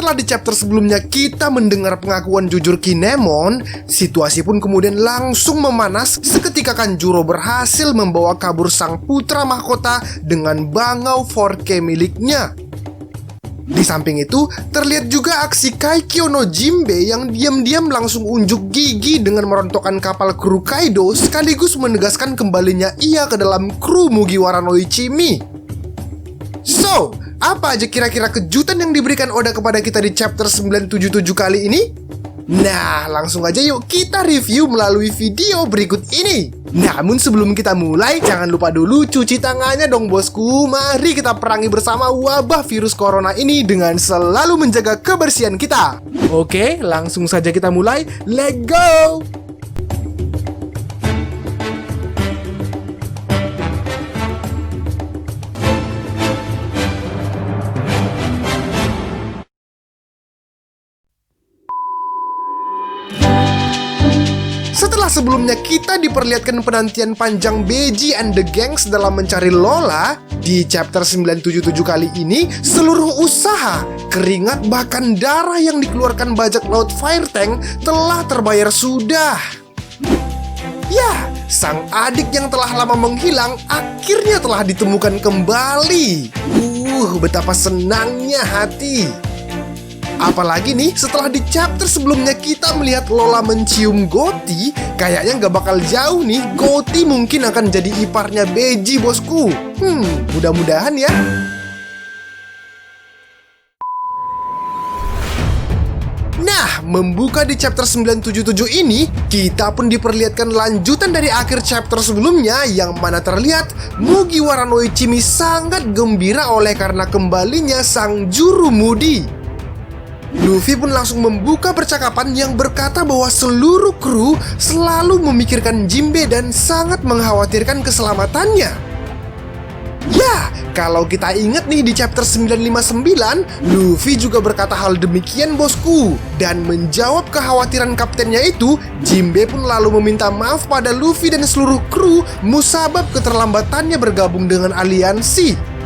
setelah di chapter sebelumnya kita mendengar pengakuan jujur Kinemon, situasi pun kemudian langsung memanas seketika Kanjuro berhasil membawa kabur sang putra mahkota dengan bangau 4K miliknya. Di samping itu, terlihat juga aksi Kaikyo no Jinbe yang diam-diam langsung unjuk gigi dengan merontokkan kapal kru Kaido sekaligus menegaskan kembalinya ia ke dalam kru Mugiwara no Ichimi. So, apa aja kira-kira kejutan yang diberikan Oda kepada kita di chapter 977 kali ini? Nah, langsung aja yuk kita review melalui video berikut ini. Namun sebelum kita mulai, jangan lupa dulu cuci tangannya dong bosku. Mari kita perangi bersama wabah virus corona ini dengan selalu menjaga kebersihan kita. Oke, langsung saja kita mulai. Let's go! Setelah sebelumnya kita diperlihatkan penantian panjang Beji and the Gangs dalam mencari Lola, di chapter 977 kali ini seluruh usaha, keringat bahkan darah yang dikeluarkan bajak laut Fire Tank telah terbayar sudah. Ya, sang adik yang telah lama menghilang akhirnya telah ditemukan kembali. Betapa senangnya hati. Apalagi nih, setelah di chapter sebelumnya kita melihat Lola mencium Goti, kayaknya nggak bakal jauh nih, Goti mungkin akan jadi iparnya Beji bosku. Mudah-mudahan ya. Nah, membuka di chapter 977 ini, kita pun diperlihatkan lanjutan dari akhir chapter sebelumnya yang mana terlihat Mugiwara no Ichimi sangat gembira oleh karena kembalinya sang juru mudi. Luffy pun langsung membuka percakapan yang berkata bahwa seluruh kru selalu memikirkan Jinbe dan sangat mengkhawatirkan keselamatannya. Ya, kalau kita ingat nih di chapter 959, Luffy juga berkata hal demikian bosku. Dan menjawab kekhawatiran kaptennya itu, Jinbe pun lalu meminta maaf pada Luffy dan seluruh kru musabab keterlambatannya bergabung dengan aliansi.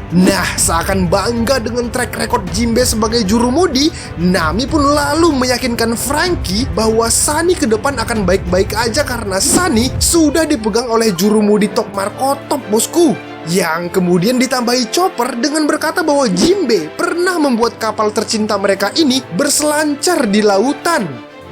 Nah, seakan bangga dengan track record Jinbe sebagai juru mudi, Nami pun lalu meyakinkan Franky bahwa Sunny ke depan akan baik-baik aja karena Sunny sudah dipegang oleh juru mudi Top Marco Top bosku. Yang kemudian ditambahi Chopper dengan berkata bahwa Jinbe pernah membuat kapal tercinta mereka ini berselancar di lautan.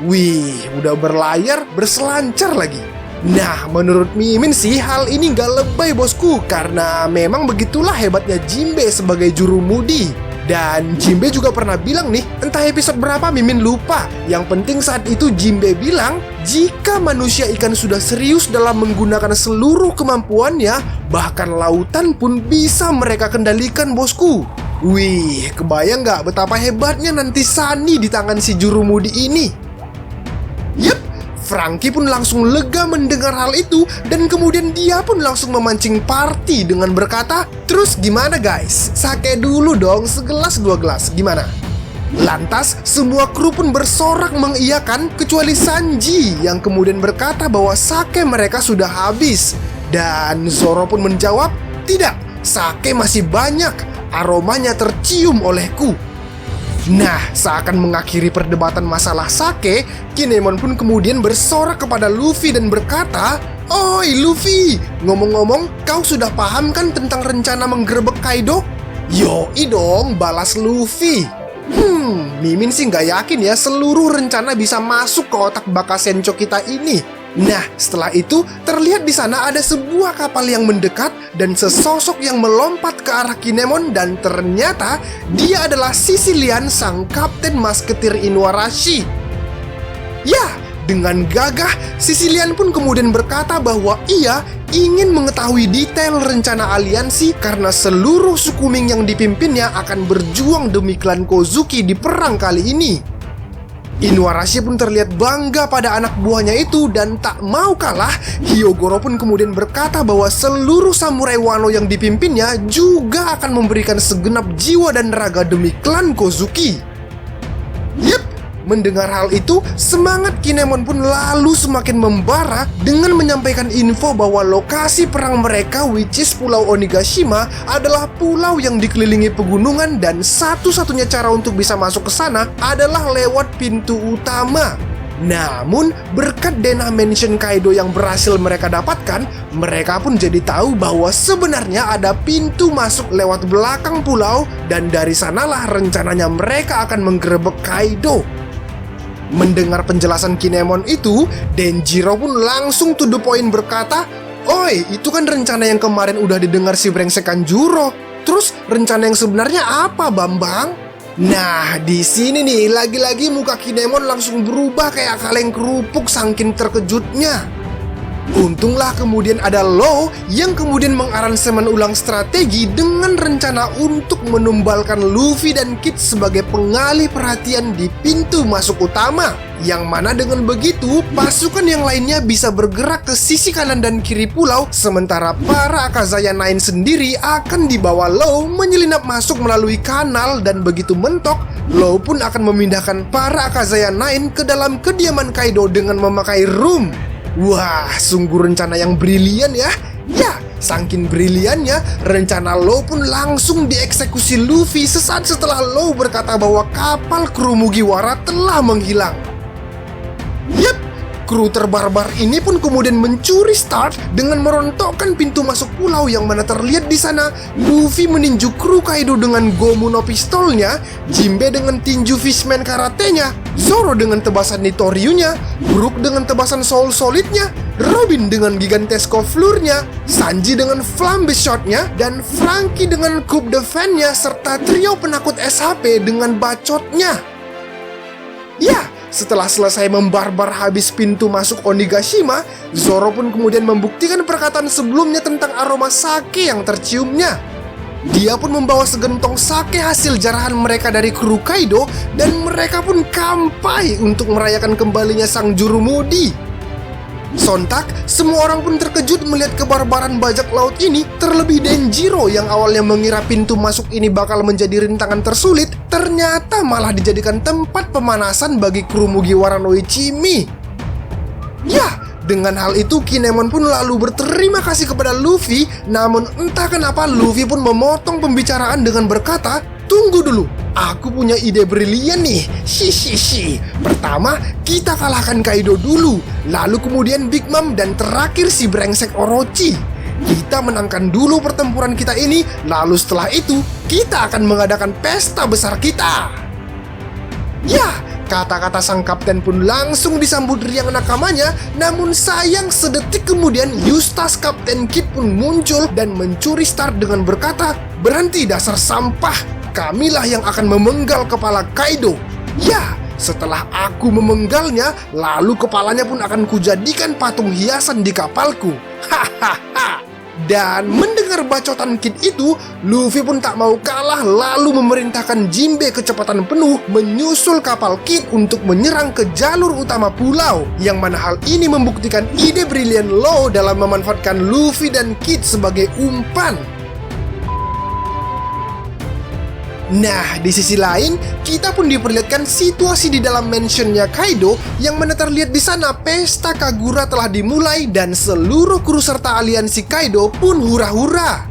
Wih, udah berlayar, berselancar lagi. Nah, menurut Mimin sih hal ini gak lebay bosku, karena memang begitulah hebatnya Jinbe sebagai juru mudi. Dan Jinbe juga pernah bilang nih, entah episode berapa Mimin lupa, yang penting saat itu Jinbe bilang, jika manusia ikan sudah serius dalam menggunakan seluruh kemampuannya, bahkan lautan pun bisa mereka kendalikan bosku. Wih, kebayang gak betapa hebatnya nanti Sunny di tangan si juru mudi ini? Yep, Franky pun langsung lega mendengar hal itu dan kemudian dia pun langsung memancing party dengan berkata, "Terus gimana guys? Sake dulu dong, segelas dua gelas, gimana?" Lantas semua kru pun bersorak mengiyakan kecuali Sanji yang kemudian berkata bahwa sake mereka sudah habis. Dan Zoro pun menjawab, "Tidak, sake masih banyak, aromanya tercium olehku." Nah, seakan mengakhiri perdebatan masalah sake, Kinemon pun kemudian bersorak kepada Luffy dan berkata, "Oi Luffy, ngomong-ngomong, kau sudah paham kan tentang rencana menggerebek Kaido?" "Yoi dong," balas Luffy. Mimin sih nggak yakin ya seluruh rencana bisa masuk ke otak Bakasencho kita ini. Nah, setelah itu terlihat di sana ada sebuah kapal yang mendekat dan sesosok yang melompat ke arah Kinemon dan ternyata dia adalah Sicilian sang kapten masketir Inuarashi. Ya, dengan gagah Sicilian pun kemudian berkata bahwa ia ingin mengetahui detail rencana aliansi karena seluruh suku Ming yang dipimpinnya akan berjuang demi klan Kozuki di perang kali ini. Inuarashi pun terlihat bangga pada anak buahnya itu dan tak mau kalah, Hyogoro pun kemudian berkata bahwa seluruh samurai Wano yang dipimpinnya juga akan memberikan segenap jiwa dan raga demi klan Kozuki. Yep, Mendengar hal itu, semangat Kinemon pun lalu semakin membara dengan menyampaikan info bahwa lokasi perang mereka, which is Pulau Onigashima, adalah pulau yang dikelilingi pegunungan dan satu-satunya cara untuk bisa masuk ke sana adalah lewat pintu utama. Namun, berkat denah Mansion Kaido yang berhasil mereka dapatkan, mereka pun jadi tahu bahwa sebenarnya ada pintu masuk lewat belakang pulau dan dari sanalah rencananya mereka akan menggerebek Kaido. Mendengar penjelasan Kinemon itu, Denjiro pun langsung to the point berkata, "Oi, itu kan rencana yang kemarin udah didengar si brengsek Kanjuro. Terus rencana yang sebenarnya apa, Bambang?" Nah, di sini nih lagi-lagi muka Kinemon langsung berubah kayak kaleng kerupuk saking terkejutnya. Untunglah kemudian ada Law yang kemudian mengaransemen ulang strategi dengan rencana untuk menumbalkan Luffy dan Kid sebagai pengalih perhatian di pintu masuk utama. Yang mana dengan begitu, pasukan yang lainnya bisa bergerak ke sisi kanan dan kiri pulau, sementara para Akazaya Nine sendiri akan dibawa Law menyelinap masuk melalui kanal, dan begitu mentok, Law pun akan memindahkan para Akazaya Nine ke dalam kediaman Kaido dengan memakai room. Wah, sungguh rencana yang brilian ya. Ya, saking briliannya, rencana Law pun langsung dieksekusi Luffy sesaat setelah Law berkata bahwa kapal kru Mugiwara telah menghilang. Yap, kru terbarbar ini pun kemudian mencuri start dengan merontokkan pintu masuk pulau, yang mana terlihat di sana Luffy meninju kru Kaido dengan Gomu no pistolnya, Jinbe dengan tinju Fishman karatenya, Zoro dengan tebasan Nitoryu-nya, Brook dengan tebasan Soul Solid-nya, Robin dengan Gigantesco Floor-nya, Sanji dengan Flambe Shot-nya, dan Franky dengan Coup de Fan-nya, serta trio penakut SHP dengan bacotnya. Ya, setelah selesai membarbar habis pintu masuk Onigashima, Zoro pun kemudian membuktikan perkataan sebelumnya tentang aroma sake yang terciumnya. Dia pun membawa segentong sake hasil jarahan mereka dari kru Kaido, dan mereka pun kampai untuk merayakan kembalinya sang jurumudi. Sontak, semua orang pun terkejut melihat kebarbaran bajak laut ini, terlebih Denjiro yang awalnya mengira pintu masuk ini bakal menjadi rintangan tersulit, ternyata malah dijadikan tempat pemanasan bagi kru Mugiwara no Ichimi. Ya, dengan hal itu Kinemon pun lalu berterima kasih kepada Luffy, namun entah kenapa Luffy pun memotong pembicaraan dengan berkata, "Tunggu dulu, aku punya ide brilian nih. Pertama, kita kalahkan Kaido dulu, lalu kemudian Big Mom, dan terakhir si brengsek Orochi. Kita menangkan dulu pertempuran kita ini, lalu setelah itu kita akan mengadakan pesta besar kita." Ya, kata-kata sang kapten pun langsung disambut riang nakamanya, namun sayang sedetik kemudian Eustace Kapten Kid pun muncul dan mencuri start dengan berkata, "Berhenti dasar sampah, kamilah yang akan memenggal kepala Kaido." Ya, setelah aku memenggalnya, lalu kepalanya pun akan kujadikan patung hiasan di kapalku. Hahaha. Dan mendengar bacotan Kid itu, Luffy pun tak mau kalah lalu memerintahkan Jinbe kecepatan penuh menyusul kapal Kid untuk menyerang ke jalur utama pulau, yang mana hal ini membuktikan ide brilian Law dalam memanfaatkan Luffy dan Kid sebagai umpan. Nah, di sisi lain, kita pun diperlihatkan situasi di dalam mansionnya Kaido, yang mana terlihat di sana pesta Kagura telah dimulai dan seluruh kru serta aliansi Kaido pun hura-hura.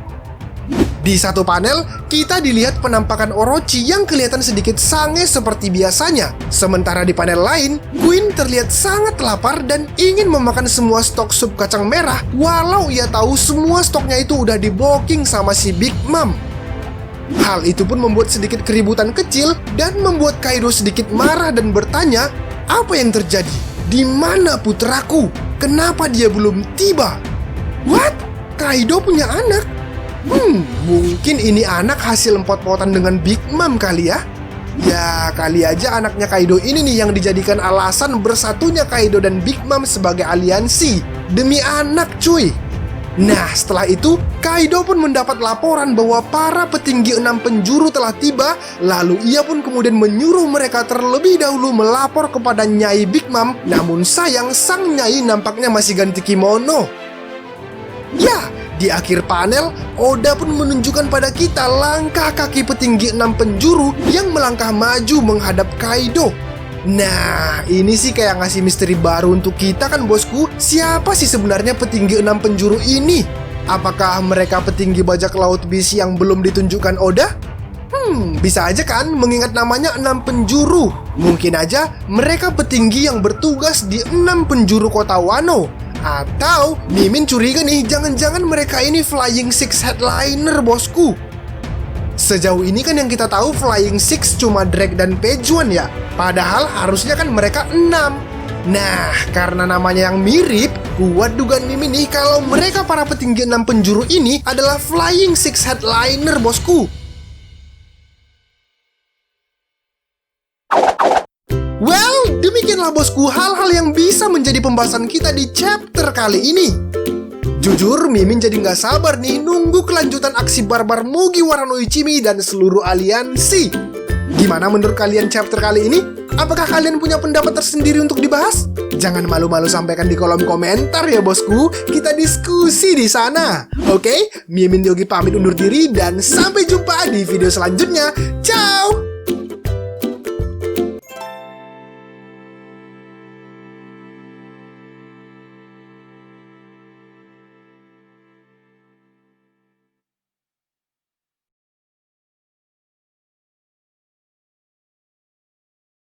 Di satu panel, kita dilihat penampakan Orochi yang kelihatan sedikit sange seperti biasanya. Sementara di panel lain, Queen terlihat sangat lapar dan ingin memakan semua stok sup kacang merah, walau ia tahu semua stoknya itu udah diboking sama si Big Mom. Hal itu pun membuat sedikit keributan kecil dan membuat Kaido sedikit marah dan bertanya, "Apa yang terjadi? Di mana putraku? Kenapa dia belum tiba?" What? Kaido punya anak? Mungkin ini anak hasil empot-potan dengan Big Mom kali ya? Ya, kali aja anaknya Kaido ini nih yang dijadikan alasan bersatunya Kaido dan Big Mom sebagai aliansi. Demi anak cuy. Nah, setelah itu, Kaido pun mendapat laporan bahwa para petinggi 6 penjuru telah tiba, lalu ia pun kemudian menyuruh mereka terlebih dahulu melapor kepada Nyai Big Mom, namun sayang sang Nyai nampaknya masih ganti kimono. Ya, di akhir panel, Oda pun menunjukkan pada kita langkah kaki petinggi 6 penjuru yang melangkah maju menghadap Kaido. Nah, ini sih kayak ngasih misteri baru untuk kita kan bosku. Siapa sih sebenarnya petinggi 6 penjuru ini? Apakah mereka petinggi bajak laut bis yang belum ditunjukkan Oda? Bisa aja kan mengingat namanya 6 penjuru. Mungkin aja mereka petinggi yang bertugas di 6 penjuru kota Wano. Atau Mimin curiga nih, jangan-jangan mereka ini Flying Six Headliner bosku. Sejauh ini kan yang kita tahu Flying Six cuma Drake dan Pejuan ya. Padahal harusnya kan mereka 6. Nah, karena namanya yang mirip, kuat dugaan Mimin nih kalau mereka para petinggi 6 penjuru ini adalah Flying Six Headliner bosku. Well, demikianlah bosku hal-hal yang bisa menjadi pembahasan kita di chapter kali ini. Jujur, Mimin jadi nggak sabar nih nunggu kelanjutan aksi barbar Mugiwara no Ichimi dan seluruh aliansi. Gimana menurut kalian chapter kali ini? Apakah kalian punya pendapat tersendiri untuk dibahas? Jangan malu-malu sampaikan di kolom komentar ya bosku. Kita diskusi di sana. Oke, Mimin Yogi pamit undur diri dan sampai jumpa di video selanjutnya. Ciao!